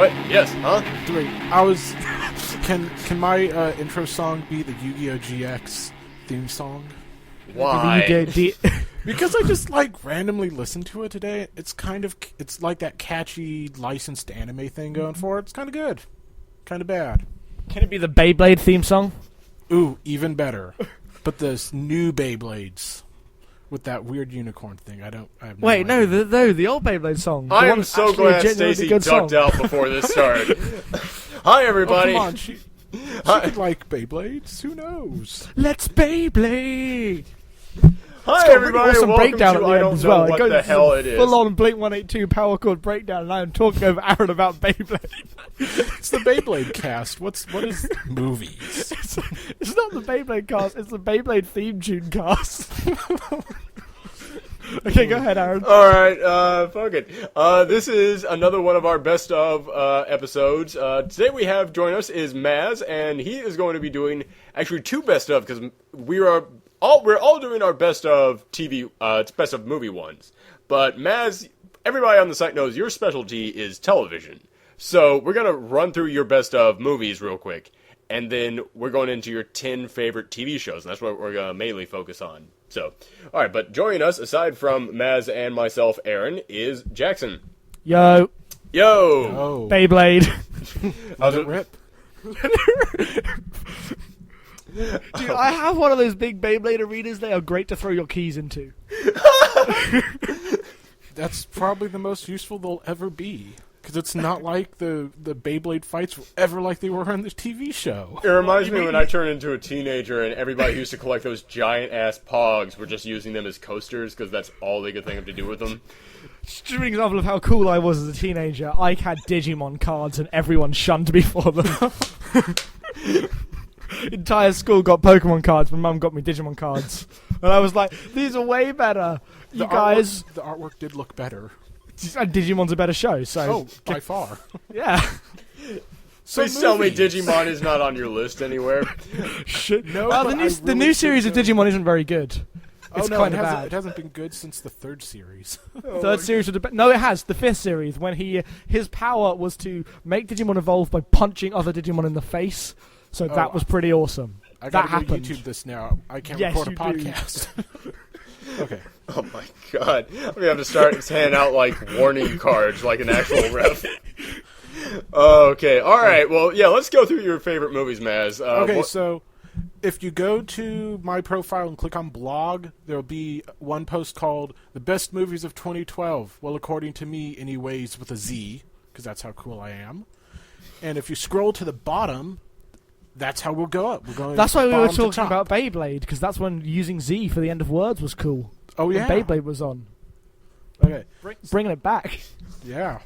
What? Yes, huh? Wait, I was... Can my intro song be the Yu-Gi-Oh! GX theme song? Why? Because I just, randomly listened to it today. It's it's like that catchy, licensed anime thing going for it. It's kind of good. Kind of bad. Can it be the Beyblade theme song? Ooh, even better. But this new Beyblades with that weird unicorn thing. I have no Wait, idea. the old Beyblade song. I am so glad Stacy ducked out before this started. Hi, everybody. Oh, come on, she could like Beyblades. Who knows? Let's Beyblade. Hi, It's everybody. got a really awesome Welcome breakdown to at the I end don't as know well. what the hell it is. Full on Blink 182 power chord breakdown, and I'm talking over Aaron about Beyblade. It's the Beyblade cast. What is movies? It's not the Beyblade cast. It's the Beyblade theme tune cast. Okay, go ahead, Aaron. All right, fuck it. This is another one of our best of episodes. Today we have join us is Mazz, and he is going to be doing actually two best of because we're all doing our best of TV, best of movie ones. But Mazz, everybody on the site knows your specialty is television. So we're gonna run through your best of movies real quick, and then we're going into your 10 favorite TV shows, and that's what we're gonna mainly focus on. So, all right, but joining us, aside from Mazz and myself, Aaron, is Jackson. Yo. Yo. Beyblade. How's it rip? Dude, I have one of those big Beyblade arenas. They are great to throw your keys into. That's probably the most useful they'll ever be. Because it's not like the Beyblade fights were ever like they were on the TV show. It reminds me when I turned into a teenager and everybody who used to collect those giant-ass Pogs were just using them as coasters because that's all they could think of to do with them. Just an example of how cool I was as a teenager. I had Digimon cards and everyone shunned me for them. Entire school got Pokemon cards. My mum got me Digimon cards. And I was like, these are way better. You guys... The artwork did look better. And Digimon's a better show, so... Oh, by far. Yeah. Please tell me Digimon is not on your list anywhere. Shit. No, Well, but the new series of Digimon isn't very good. It's no, kind it of hasn't, bad. it hasn't been good since the third series. Third series was no, it has the fifth series when his power was to make Digimon evolve by punching other Digimon in the face. So that was pretty awesome. I that gotta happened. YouTube this now. I can't Yes, record a you do. podcast. Okay. Oh my god. I'm gonna have to start handing out, warning cards like an actual ref. Okay, alright, well, yeah, let's go through your favorite movies, Mazz. So if you go to my profile and click on blog, there'll be one post called The Best Movies of 2012. Well, according to me, anyways, with a Z, because that's how cool I am. And if you scroll to the bottom, that's how we'll go up. We're going That's why we were bottom to talking top. about Beyblade, because that's when using Z for the end of words was cool. Oh, yeah. When Beyblade was on. Okay. Bringing it back. Yeah.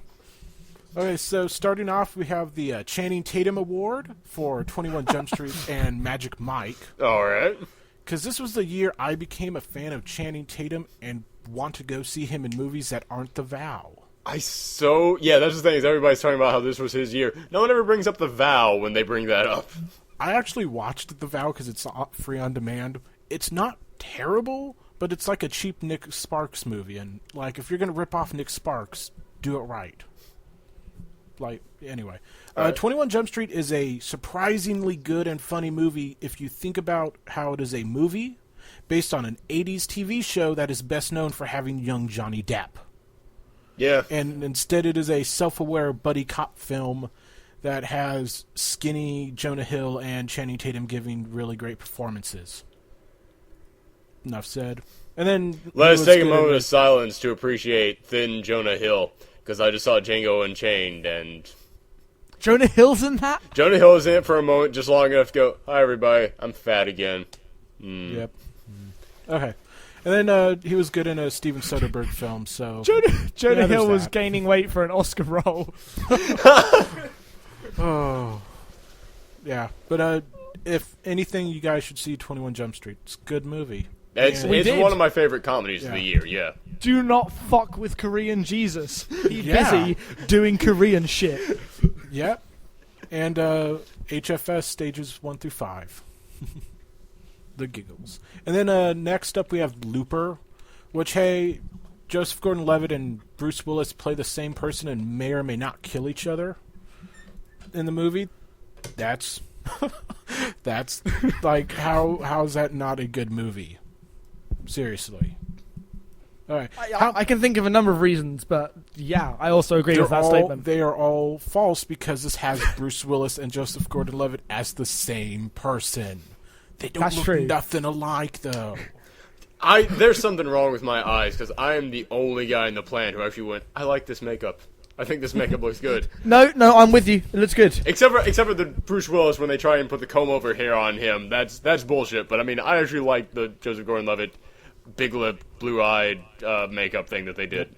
Okay, so starting off, we have the Channing Tatum Award for 21 Jump Street and Magic Mike. Alright. Because this was the year I became a fan of Channing Tatum and want to go see him in movies that aren't The Vow. Yeah, that's the thing, is everybody's talking about how this was his year. No one ever brings up The Vow when they bring that up. I actually watched The Vow because it's free on demand. It's not terrible, but it's like a cheap Nick Sparks movie. And, if you're going to rip off Nick Sparks, do it right. Anyway. Right. 21 Jump Street is a surprisingly good and funny movie if you think about how it is a movie based on an 80s TV show that is best known for having young Johnny Depp. Yeah. And instead it is a self-aware buddy cop film that has skinny Jonah Hill and Channing Tatum giving really great performances. Enough said. And then Let us take a moment of silence to appreciate thin Jonah Hill, because I just saw Django Unchained, and... Jonah Hill's in that? Jonah Hill is in it for a moment, just long enough to go, hi everybody, I'm fat again. Yep. Okay. And then he was good in a Steven Soderbergh film, so... Jonah Hill was that. gaining weight for an Oscar role. Oh. Yeah. But if anything, you guys should see 21 Jump Street. It's a good movie. It's did. one of my favorite comedies of the year, yeah. Do not fuck with Korean Jesus. He's Yeah. busy doing Korean shit. Yep. And HFS stages 1 through 5. The giggles. And then next up we have Looper, which, hey, Joseph Gordon-Levitt and Bruce Willis play the same person and may or may not kill each other. in the movie, that's that's like how's that not a good movie? Seriously. All right. I can think of a number of reasons, but yeah, I also agree with that statement. They are all false because this has Bruce Willis and Joseph Gordon-Levitt as the same person. They don't look nothing alike, though. There's something wrong with my eyes because I am the only guy in the planet who actually went, I like this makeup. I think this makeup looks good. No, I'm with you. It looks good. Except for the Bruce Willis when they try and put the comb over hair on him. That's bullshit. But I mean, I actually like the Joseph Gordon-Levitt big lip, blue-eyed makeup thing that they did.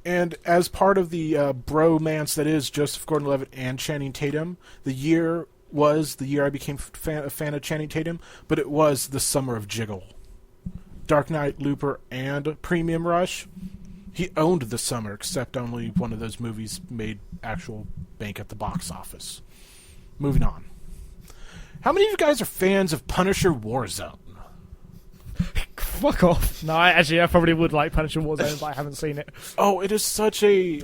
And as part of the bromance that is Joseph Gordon-Levitt and Channing Tatum, the year was the year I became a fan of Channing Tatum, but it was the summer of Jiggle. Dark Knight, Looper, and Premium Rush. He owned the summer, except only one of those movies made actual bank at the box office. Moving on. How many of you guys are fans of Punisher Warzone? Fuck off. No, I probably would like Punisher Warzone, but I haven't seen it. Oh, it is such a,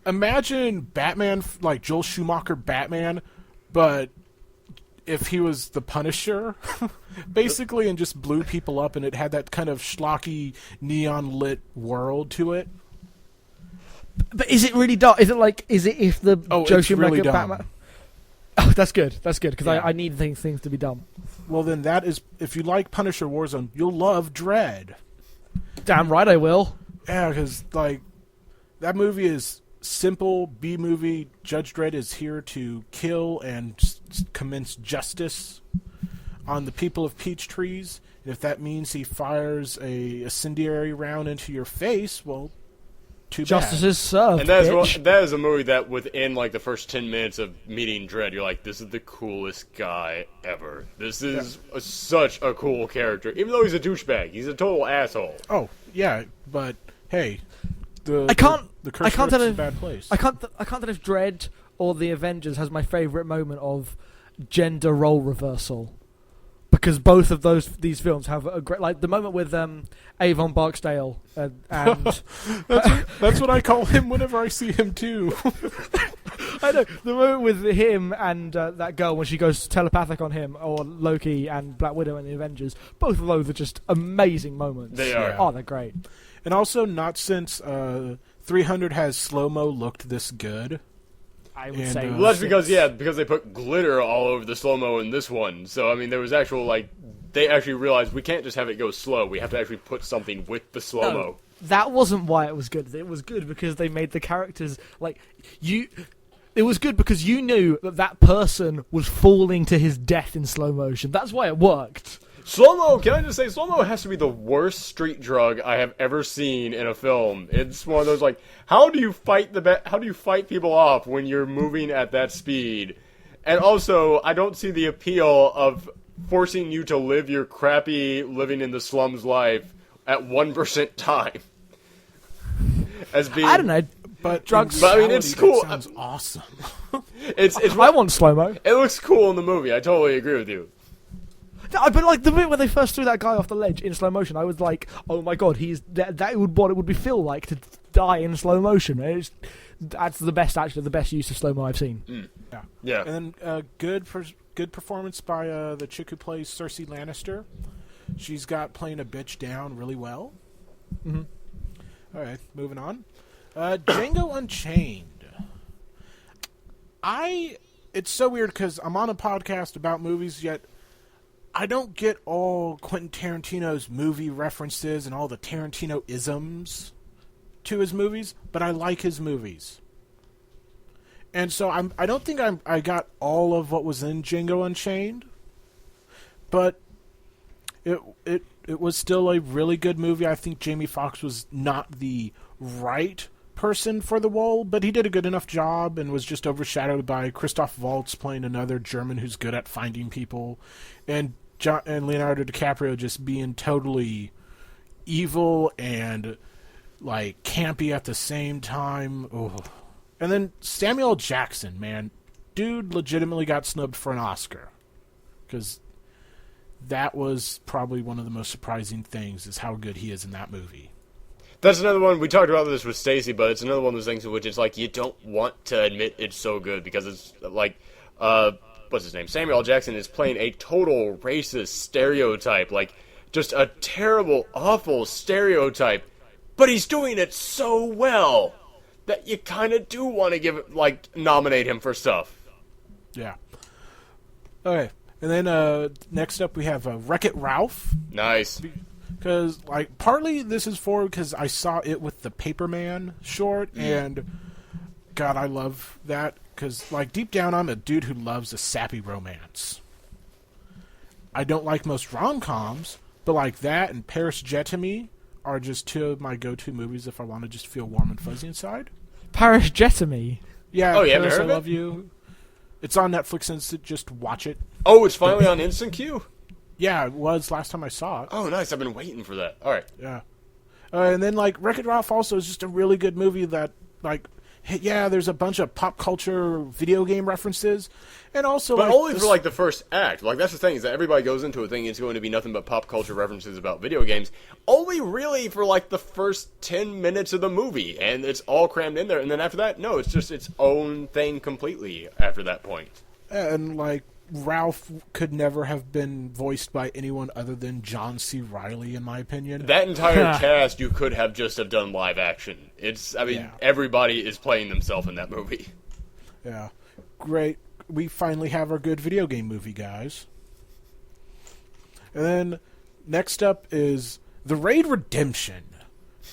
imagine Batman, like Joel Schumacher Batman, but if he was the Punisher, basically, and just blew people up, and it had that kind of schlocky, neon-lit world to it. But is it really dark? Is it if the Joe Schumacher really Batman... Oh, that's good, because yeah. I need things to be dumb. Well, then that is... If you like Punisher Warzone, you'll love Dredd. Damn right I will. Yeah, because, that movie is simple, B-movie. Judge Dredd is here to kill and commence justice on the people of Peachtrees. And if that means he fires a incendiary round into your face, well... Too Justice bad. is served, And that is a movie that within the first 10 minutes of meeting Dredd, you're like, this is the coolest guy ever. This is such a cool character. Even though he's a douchebag, he's a total asshole. Oh, yeah, but hey, I can't tell tell a if bad place. I can't tell if Dredd or The Avengers has my favourite moment of gender role reversal. Because both of these films have a great, the moment with Avon Barksdale and that's what I call him whenever I see him too. I know the moment with him and that girl when she goes telepathic on him, or Loki and Black Widow and the Avengers. Both of those are just amazing moments. They are. Oh, they're great. And also, not since 300 has slow-mo looked this good. I would say. Well, that's because they put glitter all over the slow-mo in this one. So, I mean, there was they actually realized we can't just have it go slow. We have to actually put something with the slow-mo. No, that wasn't why it was good. It was good because they made the characters, it was good because you knew that person was falling to his death in slow motion. That's why it worked. Slow-mo, can I just say, slow-mo has to be the worst street drug I have ever seen in a film. It's one of those, how do you fight people off when you're moving at that speed? And also, I don't see the appeal of forcing you to live your crappy living in the slums life at 1% time. As being... I don't know. But drugs. But I mean, it's cool. That sounds awesome. I want slow-mo. It looks cool in the movie. I totally agree with you. But the bit when they first threw that guy off the ledge in slow motion, I was like, "Oh my god, that would what it would feel like to die in slow motion." That's the best use of slow mo I've seen. Mm. Yeah. And then good performance by the chick who plays Cersei Lannister. She's got playing a bitch down really well. Mm-hmm. All right, moving on. Django Unchained. It's so weird because I'm on a podcast about movies, yet I don't get all Quentin Tarantino's movie references and all the Tarantino-isms to his movies, but I like his movies. And so I don't think I got all of what was in Django Unchained, but it was still a really good movie. I think Jamie Foxx was not the right person for the role, but he did a good enough job and was just overshadowed by Christoph Waltz playing another German who's good at finding people, and Leonardo DiCaprio just being totally evil and campy at the same time. Ugh. And then Samuel L. Jackson, man, dude legitimately got snubbed for an Oscar because that was probably one of the most surprising things is how good he is in that movie. That's another one, we talked about this with Stacy, but it's another one of those things in which it's like, you don't want to admit it's so good, because it's like, what's his name? Samuel L. Jackson is playing a total racist stereotype, like, just a terrible, awful stereotype, but he's doing it so well that you kind of do want to nominate him for stuff. Yeah. Okay. And then next up we have Wreck-It Ralph. Nice. Because, like, partly this is because I saw it with the Paperman short, and God, I love that. Because, like, deep down, I'm a dude who loves a sappy romance. I don't like most rom-coms, but, like, that and Paris Jetamy are just two of my go-to movies if I want to just feel warm and fuzzy inside. Paris Jetamy? Yeah, oh, you haven't Paris, heard of I it? Love You. It's on Netflix, and just watch it. Oh, it's finally on Instant Queue? Yeah, it was last time I saw it. Oh, nice. I've been waiting for that. All right. Yeah. And then, like, Wreck-It Ralph also is just a really good movie that, like, yeah, there's a bunch of pop culture video game references. And also, But like, only for, like, the first act. Like, that's the thing, is that everybody goes into a thing, it's going to be nothing but pop culture references about video games. Only really for, like, the first 10 minutes of the movie. And it's all crammed in there. And then after that, no, it's just its own thing completely after that point. And, like, Ralph could never have been voiced by anyone other than John C. Reilly, in my opinion. That entire cast, you could have just have done live action. Everybody is playing themselves in that movie. Yeah. Great. We finally have our good video game movie, guys. And then next up is The Raid Redemption.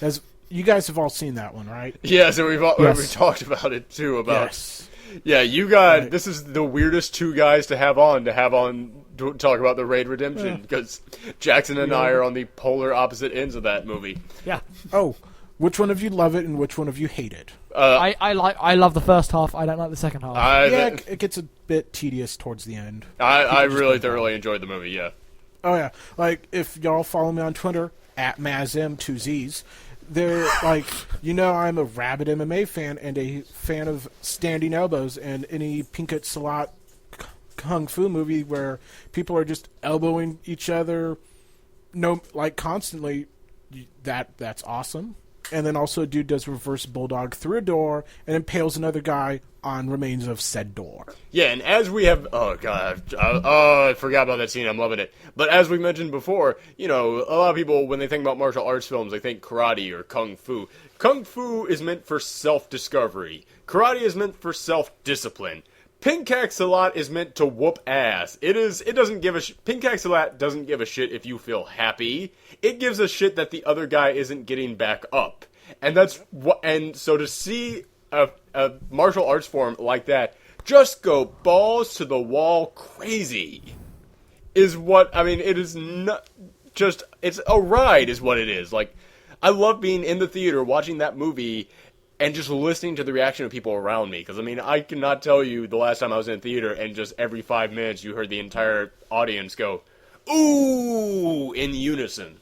As you guys have all seen that one, right? Yeah, so we've Yes. talked about it too. Yes. Yeah, you got Right. this is the weirdest two guys to have on to talk about The Raid Redemption, because Jackson and I are on the polar opposite ends of that movie. Yeah. Oh, which one of you love it and which one of you hate it? I love the first half. I don't like the second half. It gets a bit tedious towards the end. I really thoroughly enjoyed the movie. Yeah. Oh yeah, like if y'all follow me on Twitter at MazzM2Zs, they're like, I'm a rabid MMA fan and a fan of standing elbows, and any Pinkett Salat kung fu movie where people are just elbowing each other, constantly. That's awesome. And then also a dude does reverse bulldog through a door and impales another guy on remains of said door. Yeah, and as we have... Oh, God. I forgot about that scene. I'm loving it. But as we mentioned before, a lot of people, when they think about martial arts films, they think karate or kung fu. Kung fu is meant for self-discovery. Karate is meant for self-discipline. Pinkak Salat is meant to whoop ass. Pinkak Salat doesn't give a shit if you feel happy. It gives a shit that the other guy isn't getting back up. And so to see a martial arts form like that just go balls to the wall crazy is it is not just, it's a ride is what it is. Like, I love being in the theater watching that movie and just listening to the reaction of people around me. Because, I cannot tell you the last time I was in a theater and just every 5 minutes you heard the entire audience go, ooh, in unison.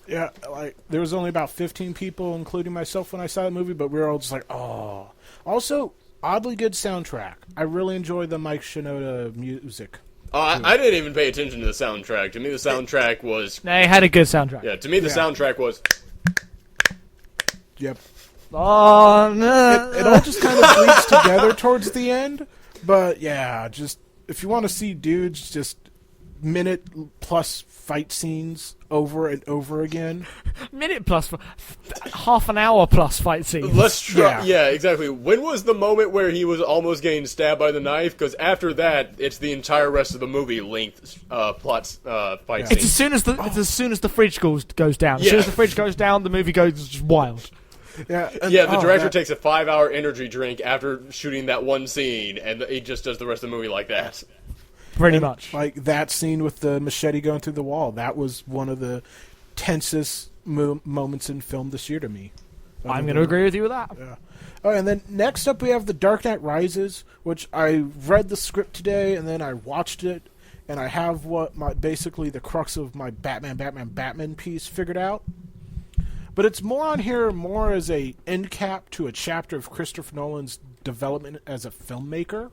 Yeah, like, there was only about 15 people, including myself, when I saw the movie, but we were all just like, oh. Also, oddly good soundtrack. I really enjoy the Mike Shinoda music. I didn't even pay attention to the soundtrack. To me, the soundtrack was... They had a good soundtrack. Yeah, to me, the soundtrack was... Yep. Oh, no. It all just kind of bleeds together towards the end. But, yeah, just if you want to see dudes just minute-plus fight scenes over and over again. Minute plus, half an hour plus fight scene. Let's try. Yeah. Yeah, exactly. When was the moment where he was almost getting stabbed by the knife? Because after that, it's the entire rest of the movie length fight scene. It's as soon as the fridge goes down. As soon as the fridge goes down, the movie goes just wild. Yeah, The director takes a 5-hour energy drink after shooting that one scene, and he just does the rest of the movie like that. Pretty much. Like that scene with the machete going through the wall. That was one of the tensest moments in film this year to me. I'm going to agree with you with that. Yeah. Oh, and then next up we have The Dark Knight Rises, which I read the script today and then I watched it, and I have basically the crux of my Batman piece figured out. But it's more as a end cap to a chapter of Christopher Nolan's development as a filmmaker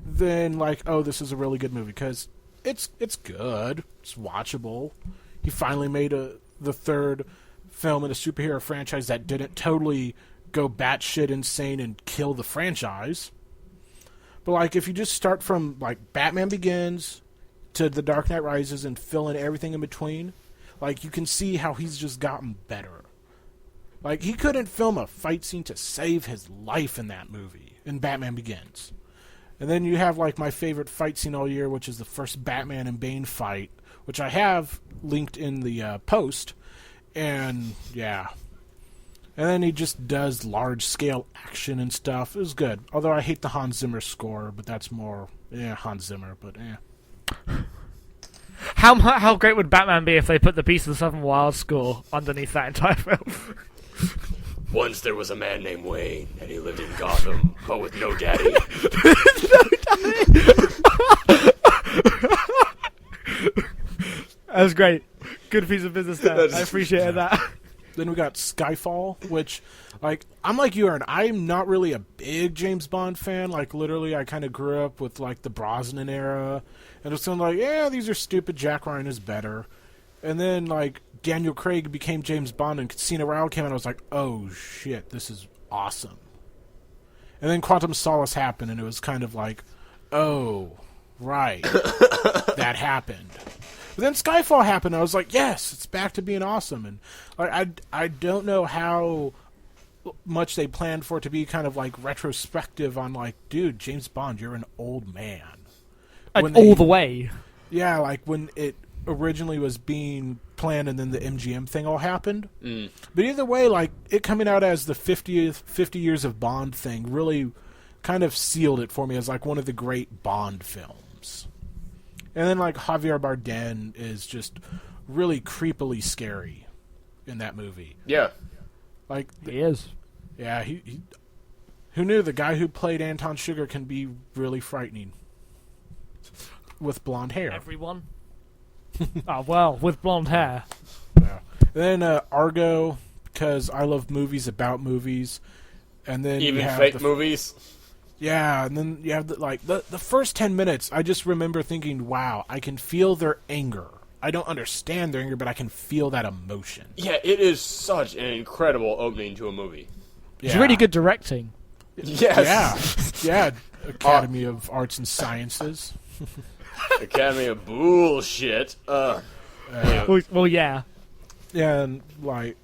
than like, oh, this is a really good movie, because it's good, it's watchable. He finally made the third film in a superhero franchise that didn't totally go batshit insane and kill the franchise. But, like, if you just start from, like, Batman Begins to The Dark Knight Rises and fill in everything in between, like, you can see how he's just gotten better. Like, he couldn't film a fight scene to save his life in that movie, in Batman Begins. And then you have, like, my favorite fight scene all year, which is the first Batman and Bane fight, which I have linked in the post. And, yeah. And then he just does large-scale action and stuff. It was good. Although I hate the Hans Zimmer score, but that's more... Hans Zimmer, but How great would Batman be if they put the Beast of the Southern Wild score underneath that entire film? Once there was a man named Wayne, and he lived in Gotham, but with no daddy. That was great. Good piece of business there. I appreciated that. Then we got Skyfall, which, like, I'm like you, Aaron. I'm not really a big James Bond fan. Like, literally, I kind of grew up with, like, the Brosnan era. And it's kind of like, yeah, these are stupid. Jack Ryan is better. And then, like, Daniel Craig became James Bond and Casino Royale came out. And I was like, oh, shit, this is awesome. And then Quantum Solace happened, and it was kind of like, oh, right. That happened. But then Skyfall happened, and I was like, yes, it's back to being awesome. And like, I don't know how much they planned for it to be kind of like retrospective on like, dude, James Bond, you're an old man. Like, all the way. Yeah, like when it originally was being planned and then the MGM thing all happened. Mm. But either way, like, it coming out as the 50 years of Bond thing really kind of sealed it for me as like one of the great Bond films. And then, like, Javier Bardem is just really creepily scary in that movie. Yeah. Like, he is. Yeah, he who knew the guy who played Anton Sugar can be really frightening with blonde hair. Everyone? Oh, well, with blonde hair. Yeah. And then Argo, because I love movies about movies. And then even fake movies. Yeah, and then you have the first 10 minutes, I just remember thinking, wow, I can feel their anger. I don't understand their anger, but I can feel that emotion. Yeah, it is such an incredible opening to a movie. Yeah. It's really good directing. Yes. Yeah. Academy of Arts and Sciences. Academy of Bullshit. Well, yeah. Yeah, and like,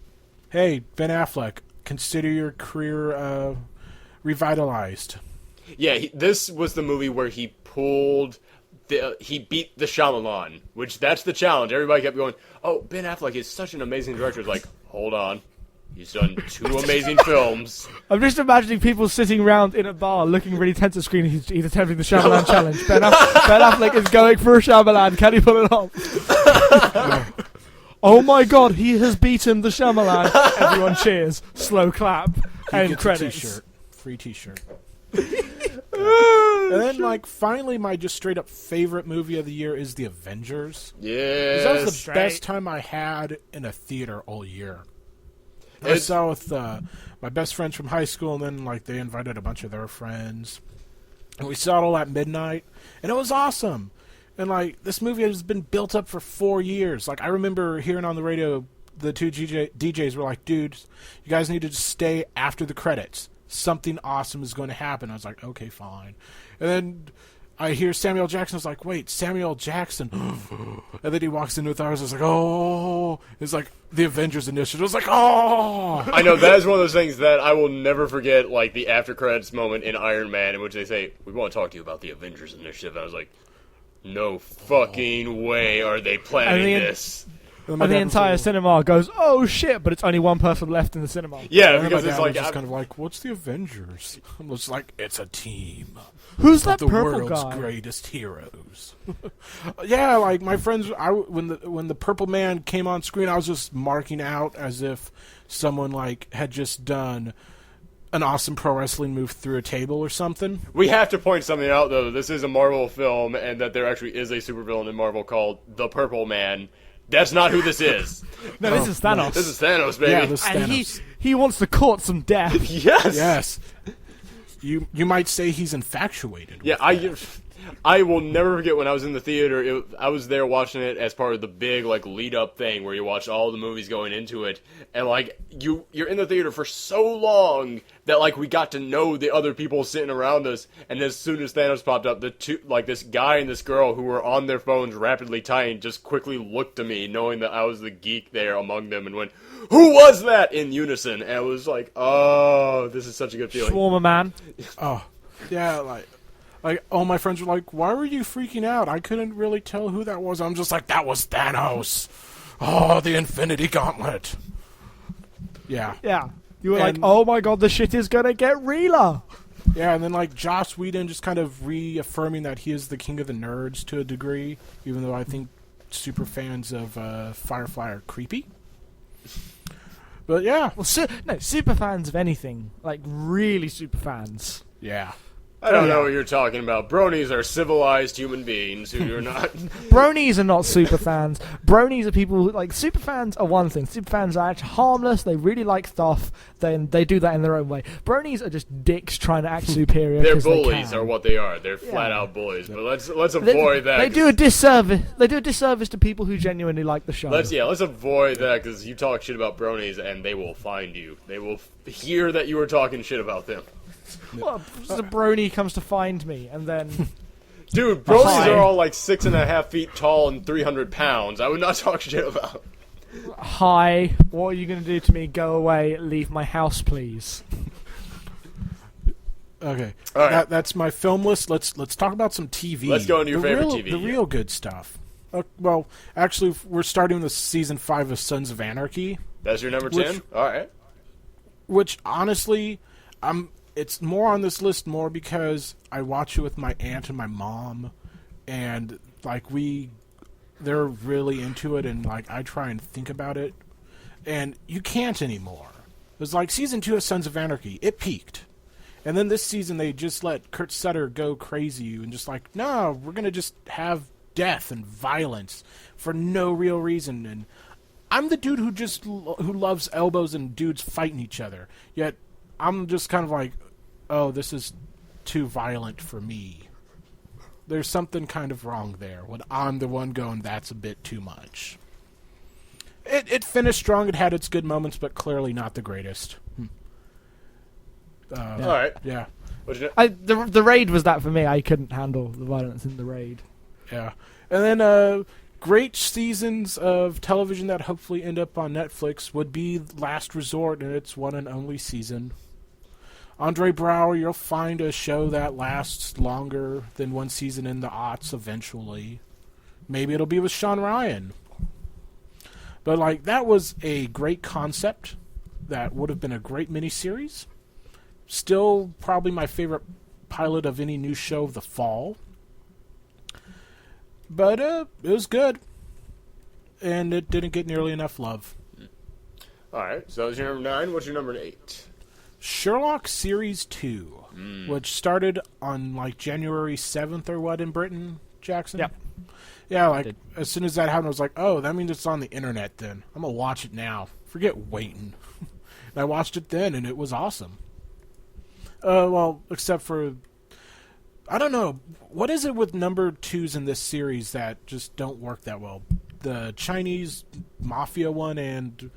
hey, Ben Affleck, consider your career revitalized. Yeah, this was the movie where he beat the Shyamalan, which that's the challenge. Everybody kept going, oh, Ben Affleck is such an amazing director. It's like, hold on. He's done 2 amazing films. I'm just imagining people sitting around in a bar looking really tense at screen. He's attempting the Shyamalan challenge. Ben Affleck is going for a Shyamalan. Can he pull it off? Oh my god, he has beaten the Shyamalan. Everyone cheers. Slow clap. End credits. T-shirt. Free T-shirt. And then, like, finally, my just straight up favorite movie of the year is The Avengers. Yes. That was the best time I had in a theater all year. I saw with my best friends from high school, and then, like, they invited a bunch of their friends. And we saw it all at midnight, and it was awesome. And, like, this movie has been built up for 4 years. Like, I remember hearing on the radio, the 2 DJs were like, dude, you guys need to just stay after the credits. Something awesome is going to happen. I was like, okay, fine. And then I hear Samuel Jackson. I was like, wait, Samuel Jackson. And then he walks in with ours. I was like, oh. It's like the Avengers Initiative. I was like, oh. I know, that is one of those things that I will never forget, like the after credits moment in Iron Man in which they say, we want to talk to you about the Avengers Initiative. And I was like, no fucking way are they planning this. And the entire cinema goes, oh shit, but it's only one person left in the cinema. Yeah, because it's like, just kind of like, what's the Avengers? I'm just like, it's a team. Who's that the purple world's guy? Greatest heroes. Yeah, like my friends, when the Purple Man came on screen, I was just marking out as if someone like had just done an awesome pro wrestling move through a table or something. We have to point something out though. This is a Marvel film, and that there actually is a supervillain in Marvel called the Purple Man. That's not who this is. No, this is Thanos. No. This is Thanos, baby. Yeah, this is and Thanos. he wants to court some death. Yes. Yes. You might say he's infatuated. Yeah, with that. I will never forget when I was in the theater. I was there watching it as part of the big like lead up thing where you watch all the movies going into it, and like you're in the theater for so long that like we got to know the other people sitting around us, and as soon as Thanos popped up, the two like this guy and this girl who were on their phones rapidly typing just quickly looked to me, knowing that I was the geek there among them, and went, "Who was that?" in unison, and I was like, "Oh, this is such a good feeling." Shawarma man. Oh, yeah, like all my friends were like, "Why were you freaking out? I couldn't really tell who that was." I'm just like, "That was Thanos. Oh, the Infinity Gauntlet." Yeah. Yeah. You were like, oh my god, the shit is gonna get realer. Yeah, and then like Joss Whedon just kind of reaffirming that he is the king of the nerds to a degree, even though I think super fans of Firefly are creepy. But yeah. Well, super fans of anything. Like, really super fans. Yeah. I don't know what you're talking about. Bronies are civilized human beings who are not. Bronies are not super fans. Bronies are people who, like, super fans are one thing. Super fans are actually harmless. They really like stuff. Then they do that in their own way. Bronies are just dicks trying to act superior. They're 'cause they bullies, can. are what they are. They're flat out bullies. But let's avoid that. They do a disservice. They do a disservice to people who genuinely like the show. Let's avoid that because you talk shit about bronies and they will find you. They will hear that you are talking shit about them. Well, the brony comes to find me, and then Dude, bronies Hi. are all like 6.5 feet tall and 300 pounds. I would not talk shit about. hi, what are you going to do to me? Go away, leave my house, please. Okay. All right. That's my film list. Let's talk about some TV. Let's go into your favorite real, TV, The yeah. real good stuff. Well, actually, we're starting with season 5 of Sons of Anarchy, That's your number 10? All right. which honestly, it's more on this list more because I watch it with my aunt and my mom, and like they're really into it, and like I try and think about it, and you can't anymore. It was like season 2 of Sons of Anarchy, it peaked, and then this season they just let Kurt Sutter go crazy and just like, no, we're gonna just have death and violence for no real reason, and I'm the dude who loves elbows and dudes fighting each other, yet I'm just kind of like, oh, this is too violent for me. There's something kind of wrong there when I'm the one going, that's a bit too much. It finished strong. It had its good moments, but clearly not the greatest. All right. Yeah. What'd you know? The raid was that for me. I couldn't handle the violence in the raid. Yeah. And then great seasons of television that hopefully end up on Netflix would be Last Resort in its one and only season. Andre Braugher, you'll find a show that lasts longer than one season in the aughts eventually. Maybe it'll be with Sean Ryan. But, like, that was a great concept. That would have been a great miniseries. Still probably my favorite pilot of any new show of the fall. But it was good. And it didn't get nearly enough love. All right. So that was your number 9. What's your number 8? Sherlock Series 2, which started on like January 7th or what in Britain, Jackson? Yep. Yeah, like as soon as that happened, I was like, oh, that means it's on the internet then. I'm going to watch it now. Forget waiting. And I watched it then, and it was awesome. Well, except for, I don't know, what is it with number 2s in this series that just don't work that well? The Chinese Mafia one and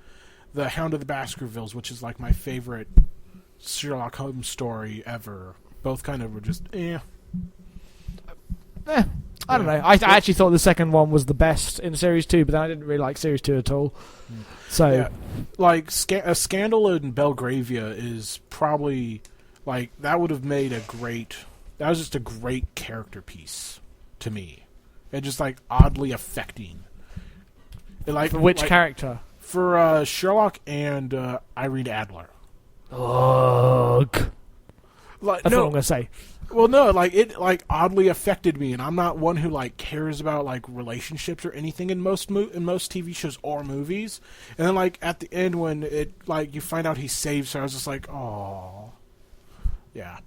the Hound of the Baskervilles, which is like my favorite Sherlock Holmes story ever. Both kind of were just, I don't know. I actually thought the second one was the best in Series 2, but then I didn't really like Series 2 at all. So, yeah. Like, A Scandal in Belgravia is probably, like, that would have made that was just a great character piece to me. And just, like, oddly affecting. Like, for which character? For Sherlock and Irene Adler. Ugh. Like, That's what I'm going to say. Well, no, like it like oddly affected me, and I'm not one who like cares about like relationships or anything in most TV shows or movies. And then like at the end when it like you find out he saves her, I was just like, oh, yeah.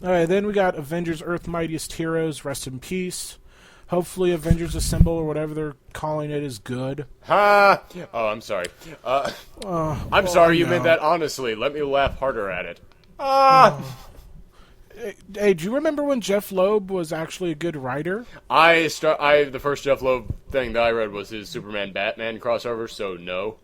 All right, then we got Avengers: Earth Mightiest Heroes. Rest in peace. Hopefully, Avengers Assemble or whatever they're calling it is good. Ha! Oh, I'm sorry. I'm sorry you meant that honestly. Let me laugh harder at it. Hey, do you remember when Jeff Loeb was actually a good writer? The first Jeff Loeb thing that I read was his Superman Batman crossover, so no.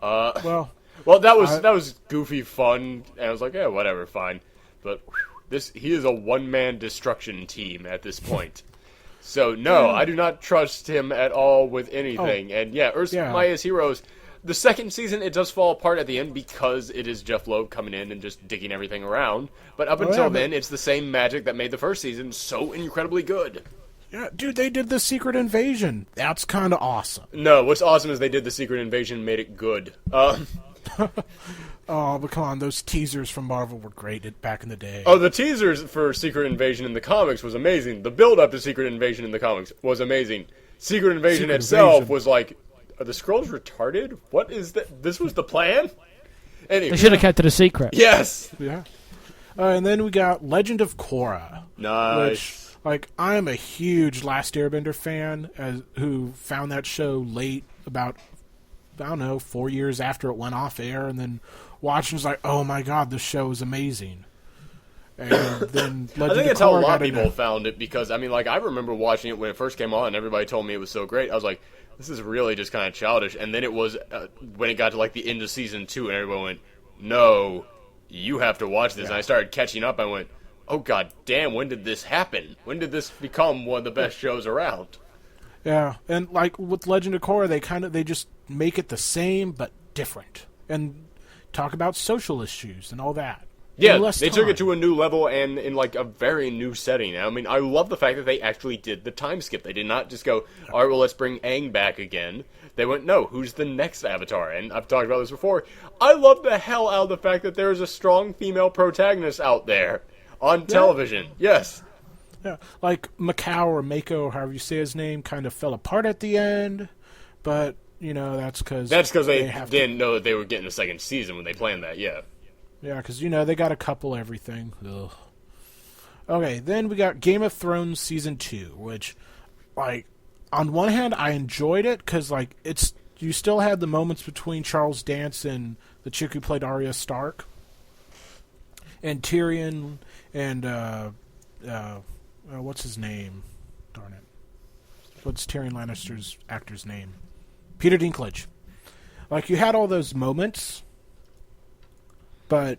Well, that was goofy fun, and I was like, yeah, whatever, fine. But he is a one-man destruction team at this point. So no, I do not trust him at all with anything. And Maya's Heroes, the second season, it does fall apart at the end because it is Jeff Loeb coming in and just digging everything around. But up until then, it's the same magic that made the first season so incredibly good. Yeah, dude, they did the Secret Invasion. That's kind of awesome. No, what's awesome is they did the Secret Invasion and made it good. Oh, but come on, those teasers from Marvel were great back in the day. Oh, the teasers for Secret Invasion in the comics was amazing. The build-up to Secret Invasion in the comics was amazing. Secret Invasion itself was like, are the Skrulls retarded? What is that? This was the plan? Anyway. They should have kept it a secret. Yes! Yeah. And then we got Legend of Korra. Nice. Which, I am a huge Last Airbender fan who found that show late, about, 4 years after it went off air, and then watched and was like, oh my god, this show is amazing. And then I think that's how a lot of people found it, because, I remember watching it when it first came on, and everybody told me it was so great. I was like, this is really just kind of childish. And then it was, when it got to, the end of Season 2, and everyone went, no, you have to watch this. Yeah. And I started catching up, I went, oh god damn, when did this happen? When did this become one of the best shows around? Yeah, and with Legend of Korra, they just make it the same, but different. And talk about social issues and all that. Yeah, they took it to a new level and in a very new setting. I love the fact that they actually did the time skip. They did not just go, all right, well, let's bring Aang back again. They went, no, who's the next Avatar? And I've talked about this before. I love the hell out of the fact that there is a strong female protagonist out there on television. Yes. Yeah, Macau or Mako, however you say his name, kind of fell apart at the end, but, that's because... That's because they didn't know that they were getting a second season when they planned that, yeah. Yeah, because, they got a couple everything. Ugh. Okay, then we got Game of Thrones Season 2, which, on one hand, I enjoyed it, because, you still had the moments between Charles Dance and the chick who played Arya Stark, and Tyrion, and, what's his name? Darn it. What's Tyrion Lannister's actor's name? Peter Dinklage. You had all those moments, but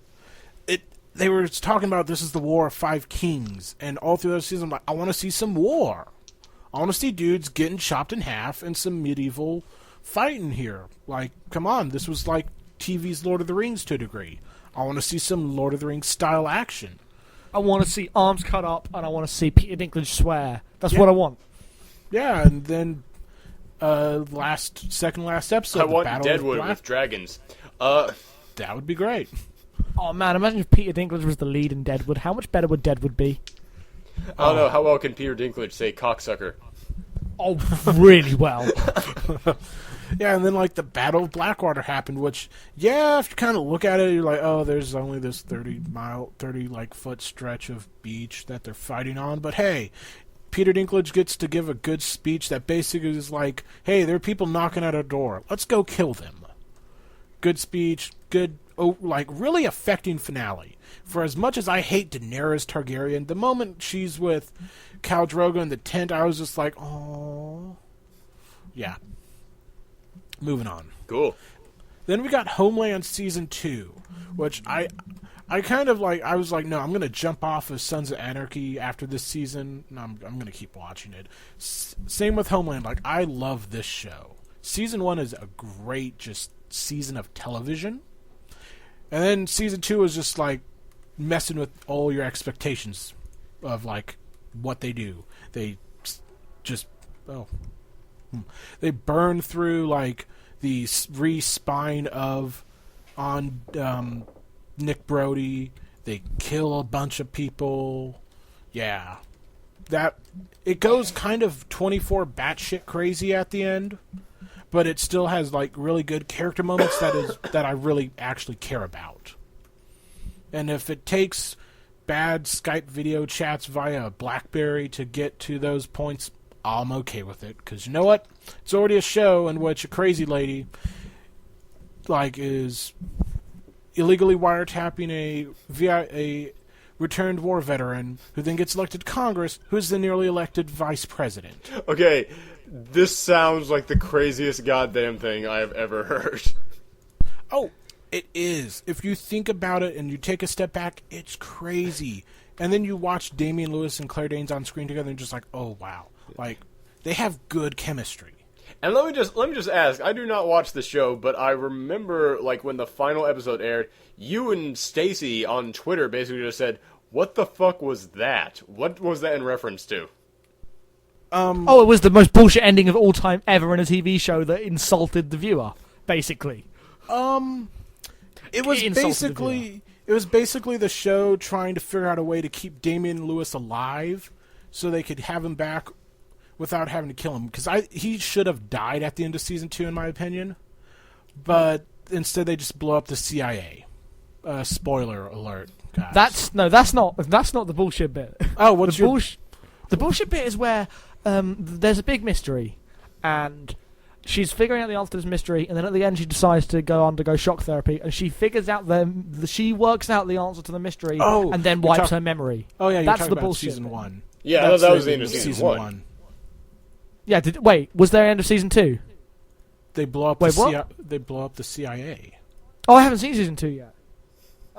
they were talking about this is the War of Five Kings, and all through those seasons, I'm like, I want to see some war. I want to see dudes getting chopped in half and some medieval fighting here. Come on, this was TV's Lord of the Rings to a degree. I want to see some Lord of the Rings style action. I want to see arms cut up, and I want to see Peter Dinklage swear. That's what I want. Yeah, and then second last episode, I want Deadwood with dragons. That would be great. Oh man, imagine if Peter Dinklage was the lead in Deadwood. How much better would Deadwood be? I don't know. How well can Peter Dinklage say cocksucker? Oh, really well. Yeah, and then the Battle of Blackwater happened, which, if you kind of look at it, you're like, oh, there's only this 30 foot stretch of beach that they're fighting on. But hey, Peter Dinklage gets to give a good speech that basically is hey, there are people knocking at our door. Let's go kill them. Good speech, good, really affecting finale. For as much as I hate Daenerys Targaryen, the moment she's with Khal Drogo in the tent, I was just oh. Yeah. Moving on. Cool. Then we got Homeland Season 2, which I kind of I was no, I'm going to jump off of Sons of Anarchy after this season. No, I'm going to keep watching it. Same with Homeland. I love this show. Season 1 is a great just season of television. And then Season 2 is just messing with all your expectations of what they do. They just... They burn through the re-spine on Nick Brody. They kill a bunch of people. Yeah, it goes kind of 24 batshit crazy at the end, but it still has really good character moments that I really actually care about. And if it takes bad Skype video chats via BlackBerry to get to those points, I'm okay with it, because you know what? It's already a show in which a crazy lady, is illegally wiretapping a returned war veteran, who then gets elected to Congress, who is the nearly elected vice president. Okay, this sounds like the craziest goddamn thing I have ever heard. Oh, it is. If you think about it and you take a step back, it's crazy. And then you watch Damian Lewis and Claire Danes on screen together and just like, oh, wow. Like, they have good chemistry. And let me just ask, I do not watch the show, but I remember, like, when the final episode aired, you and Stacy on Twitter basically just said, what the fuck was that? What was that in reference to? Oh, it was the most bullshit ending of all time ever in a TV show that insulted the viewer, basically. It was basically the show trying to figure out a way to keep Damian Lewis alive so they could have him back without having to kill him. Because he should have died at the end of season 2, in my opinion. But instead they just blow up the CIA. Spoiler alert, guys. That's not the bullshit bit. Oh, what's the bullshit bit is where there's a big mystery, and she's figuring out the answer to this mystery, and then at the end she decides to go undergo shock therapy, and she figures out she works out the answer to the mystery, and then wipes her memory. Oh yeah, that's talking the about bullshit season bit. 1. Yeah, that was the end of season 1. Yeah, was there an end of season 2? They blow up they blow up the CIA. Oh, I haven't seen season 2 yet.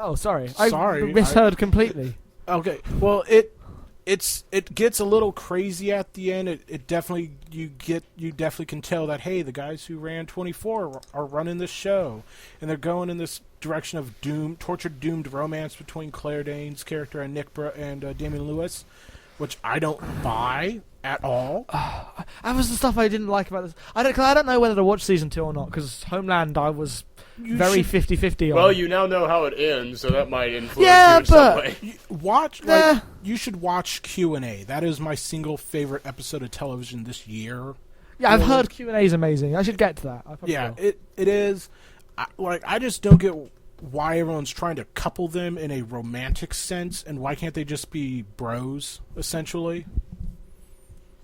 Oh, sorry. I misheard completely. Okay, well it gets a little crazy at the end. It definitely you definitely can tell that, hey, the guys who ran 24 are running this show, and they're going in this direction of tortured doomed romance between Claire Danes' character and Damian Lewis, which I don't buy at all. That was the stuff I didn't like about this. I don't know whether to watch season 2 or not, because Homeland I was very 50-50 on. Well, you now know how it ends, so that might influence you in some way. You should watch Q&A. That is my single favorite episode of television this year. Yeah, I've heard Q&A is amazing. I should get to that. Yeah, it is. I just don't get why everyone's trying to couple them in a romantic sense, and why can't they just be bros, essentially?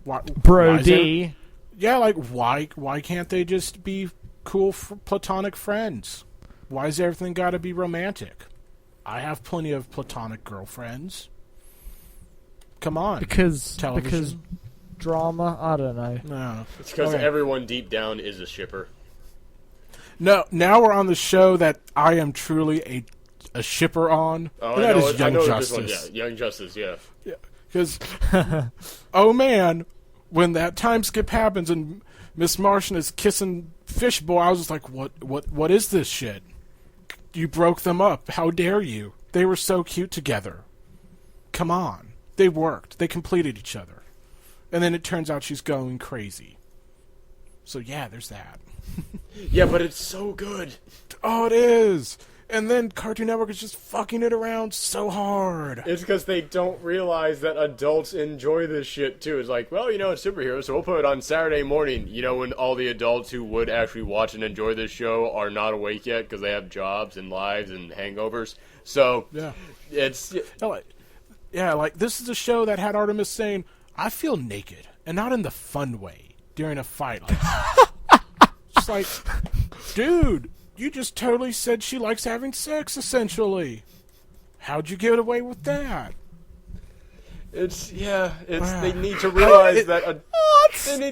Brody. Yeah, like, why can't they just be cool platonic friends? Why is everything got to be romantic? I have plenty of platonic girlfriends. Come on. Because television. Drama? I don't know. No. It's because everyone deep down is a shipper. No, now we're on the show that I am truly a shipper on. Oh, and I that know is Young Justice. This one, yeah, Young Justice, yeah. Because, oh man, when that time skip happens and Miss Martian is kissing Fishboy, I was just like, what is this shit? You broke them up. How dare you? They were so cute together. Come on. They worked. They completed each other. And then it turns out she's going crazy. So yeah, there's that. Yeah, but it's so good. Oh, it is. And then Cartoon Network is just fucking it around so hard. It's because they don't realize that adults enjoy this shit, too. It's like, well, it's superheroes, so we'll put it on Saturday morning, when all the adults who would actually watch and enjoy this show are not awake yet because they have jobs and lives and hangovers. So, yeah. It's... Yeah, like, this is a show that had Artemis saying, I feel naked, and not in the fun way, during a fight. Like, just like, dude... You just totally said she likes having sex, essentially. How'd you get away with that? They need to realize that...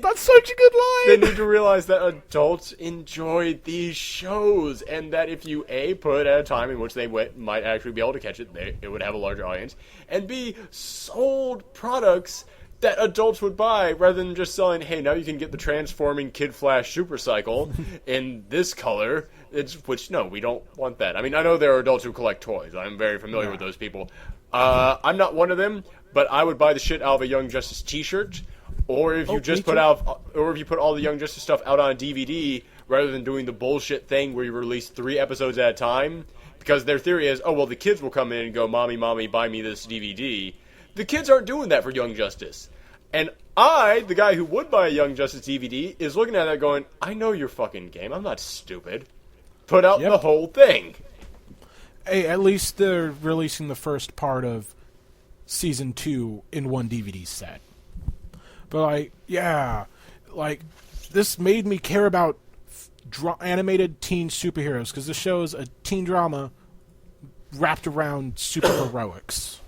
that's such a good line! They need to realize that adults enjoy these shows, and that if you, A, put it at a time in which they might actually be able to catch it, it would have a larger audience, and B, sold products that adults would buy, rather than just selling, hey, now you can get the transforming Kid Flash Super Cycle in this color, no, we don't want that. I mean, I know there are adults who collect toys. I'm very familiar with those people. I'm not one of them, but I would buy the shit out of a Young Justice t-shirt, or if you put all the Young Justice stuff out on a DVD, rather than doing the bullshit thing where you release 3 episodes at a time, because their theory is, oh, well, the kids will come in and go, Mommy, buy me this DVD. The kids aren't doing that for Young Justice. And I, the guy who would buy a Young Justice DVD, is looking at that going, I know your fucking game. I'm not stupid. Put out the whole thing. Hey, at least they're releasing the first part of Season 2 in one DVD set. But, this made me care about animated teen superheroes, because the show is a teen drama wrapped around superheroics.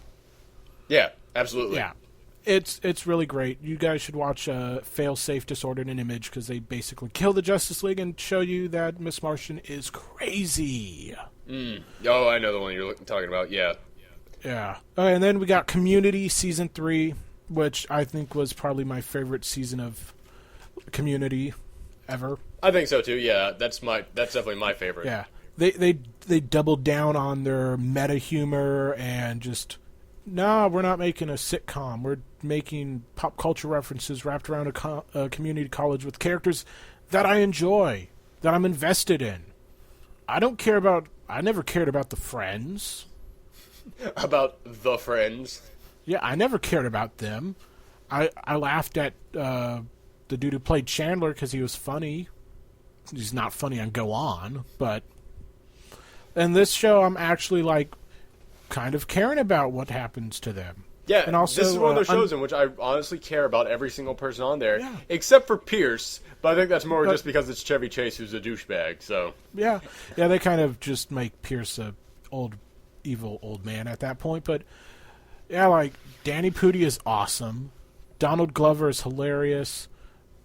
Yeah, absolutely. Yeah. It's really great. You guys should watch Fail-Safe, Disordered, and Image, because they basically kill the Justice League and show you that Miss Martian is crazy. Oh, I know the one you're talking about. Yeah. Yeah. And then we got Community Season 3, which I think was probably my favorite season of Community ever. I think so too. Yeah, that's definitely my favorite. Yeah. They doubled down on their meta humor and just, nah, we're not making a sitcom. We're making pop culture references wrapped around a community college with characters that I enjoy, that I'm invested in. I never cared about the Friends. About the Friends. Yeah, I never cared about them. I laughed at the dude who played Chandler because he was funny. He's not funny on Go On, but in this show, I'm actually like kind of caring about what happens to them. Yeah, and also, this is one of those shows in which I honestly care about every single person on there, Yeah. except for Pierce. But I think that's more just because it's Chevy Chase who's a douchebag. So Yeah, they kind of just make Pierce a evil old man at that point. But yeah, like Danny Pudi is awesome. Donald Glover is hilarious.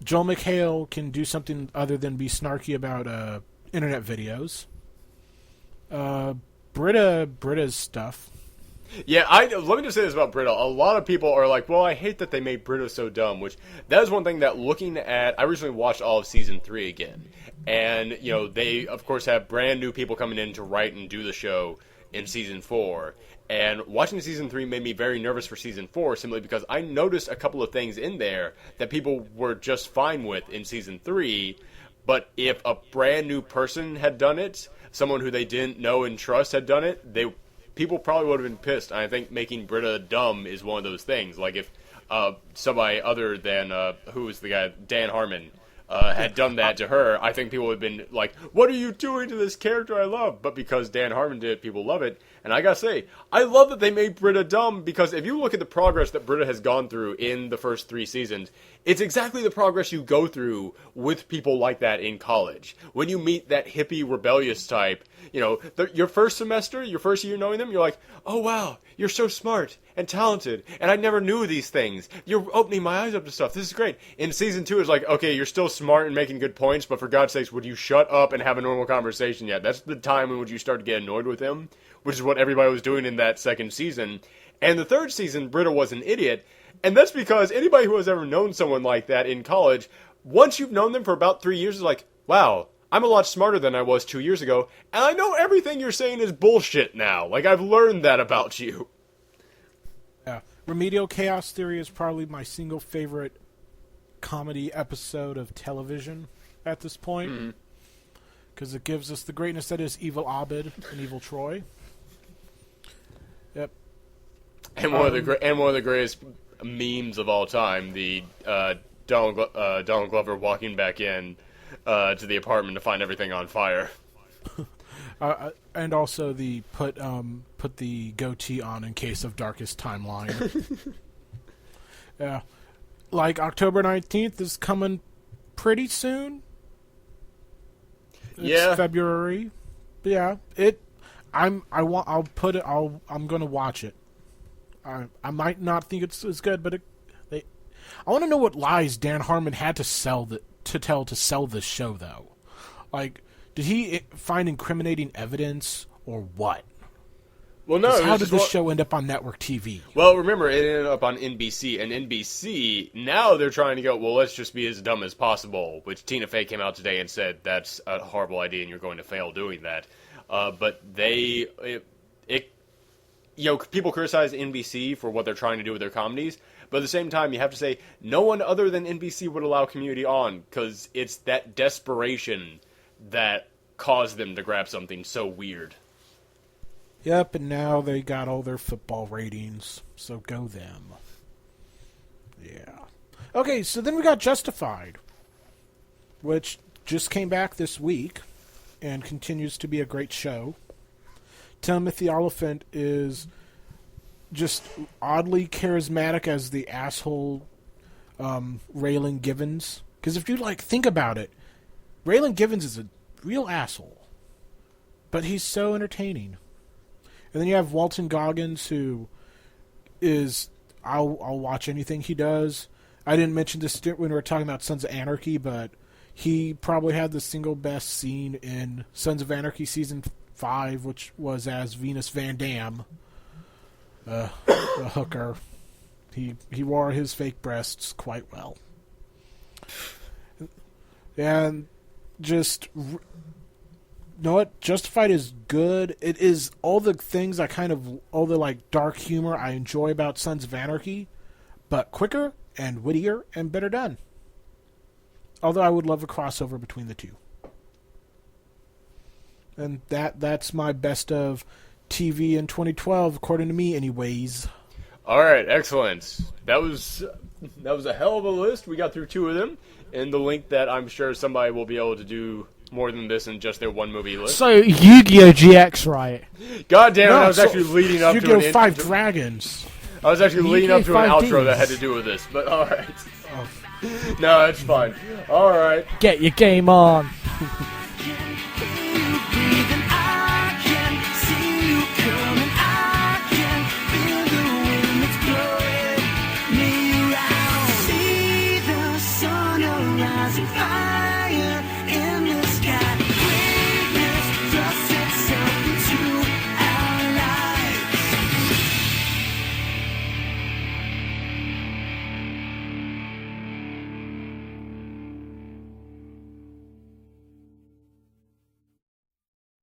Joel McHale can do something other than be snarky about internet videos. Britta's stuff. yeah, let me just say this about Britta. A lot of people are like, "Well, I hate that they made Britta so dumb." Which that is one thing that looking at, I recently watched all of season 3 again, and they of course have brand new people coming in to write and do the show in season 4. And watching season 3 made me very nervous for season 4 simply because I noticed a couple of things in there that people were just fine with in season 3. But if a brand new person had done it, someone who they didn't know and trust had done it, people probably would have been pissed. And I think making Britta dumb is one of those things. Like if somebody other than, who was the guy, Dan Harmon, had done that to her, I think people would have been like, "What are you doing to this character I love?" But because Dan Harmon did it, people love it. And I gotta say, I love that they made Britta dumb, because if you look at the progress that Britta has gone through in the first 3 seasons, it's exactly the progress you go through with people like that in college. When you meet that hippie, rebellious type, your first semester, your first year knowing them, you're like, "Oh wow, you're so smart and talented, and I never knew these things. You're opening my eyes up to stuff. This is great." In season 2, it's like, okay, you're still smart and making good points, but for God's sakes, would you shut up and have a normal conversation yet? That's the time in which you start to get annoyed with him, which is what everybody was doing in that second season. And the third season, Britta was an idiot, and that's because anybody who has ever known someone like that in college, once you've known them for about 3 years, is like, "Wow, I'm a lot smarter than I was 2 years ago, and I know everything you're saying is bullshit now. Like, I've learned that about you." Yeah. Remedial Chaos Theory is probably my single favorite comedy episode of television at this point, because it gives us the greatness that is Evil Abed and Evil Troy. Yep. And one of the greatest memes of all time, the Donald Glover walking back in to the apartment to find everything on fire. And also the put the goatee on in case of darkest timeline. Yeah, like October 19th is coming pretty soon. It's February. But yeah, I'm gonna watch it. I might not think it's as good, but I want to know what lies Dan Harmon had to tell to sell this show, though. Like, did he find incriminating evidence or what? Well, no. How did this show end up on network TV? Well, remember, it ended up on NBC, and NBC, now they're trying to go, well, let's just be as dumb as possible, which Tina Fey came out today and said, that's a horrible idea and you're going to fail doing that. But people criticize NBC for what they're trying to do with their comedies, but at the same time, you have to say, no one other than NBC would allow Community on, because it's that desperation that caused them to grab something so weird. Yep, and now they got all their football ratings, so go them. Yeah. Okay, so then we got Justified, which just came back this week and continues to be a great show. Timothy Oliphant is just oddly charismatic as the asshole Raylan Givens. Because if you think about it, Raylan Givens is a real asshole, but he's so entertaining. And then you have Walton Goggins, who is I'll watch anything he does. I didn't mention this when we were talking about Sons of Anarchy, but he probably had the single best scene in Sons of Anarchy season 5, which was as Venus Van Dam, the hooker. He wore his fake breasts quite well, and just you know what? Justified is good. It is all the things all the like dark humor I enjoy about Sons of Anarchy, but quicker and wittier and better done. Although I would love a crossover between the two. And that's my best of TV in 2012, according to me, anyways. All right, excellent. That was a hell of a list. We got through 2 of them, and the link that I'm sure somebody will be able to do more than this in just their one movie list. So Yu-Gi-Oh! GX, right? God damn it! No, I was actually leading up to Yu-Gi-Oh! 5 Dragons. I was actually leading up to an Yu-Gi-Oh! outro that had to do with this, but all right. No, it's fine. All right. Get your game on.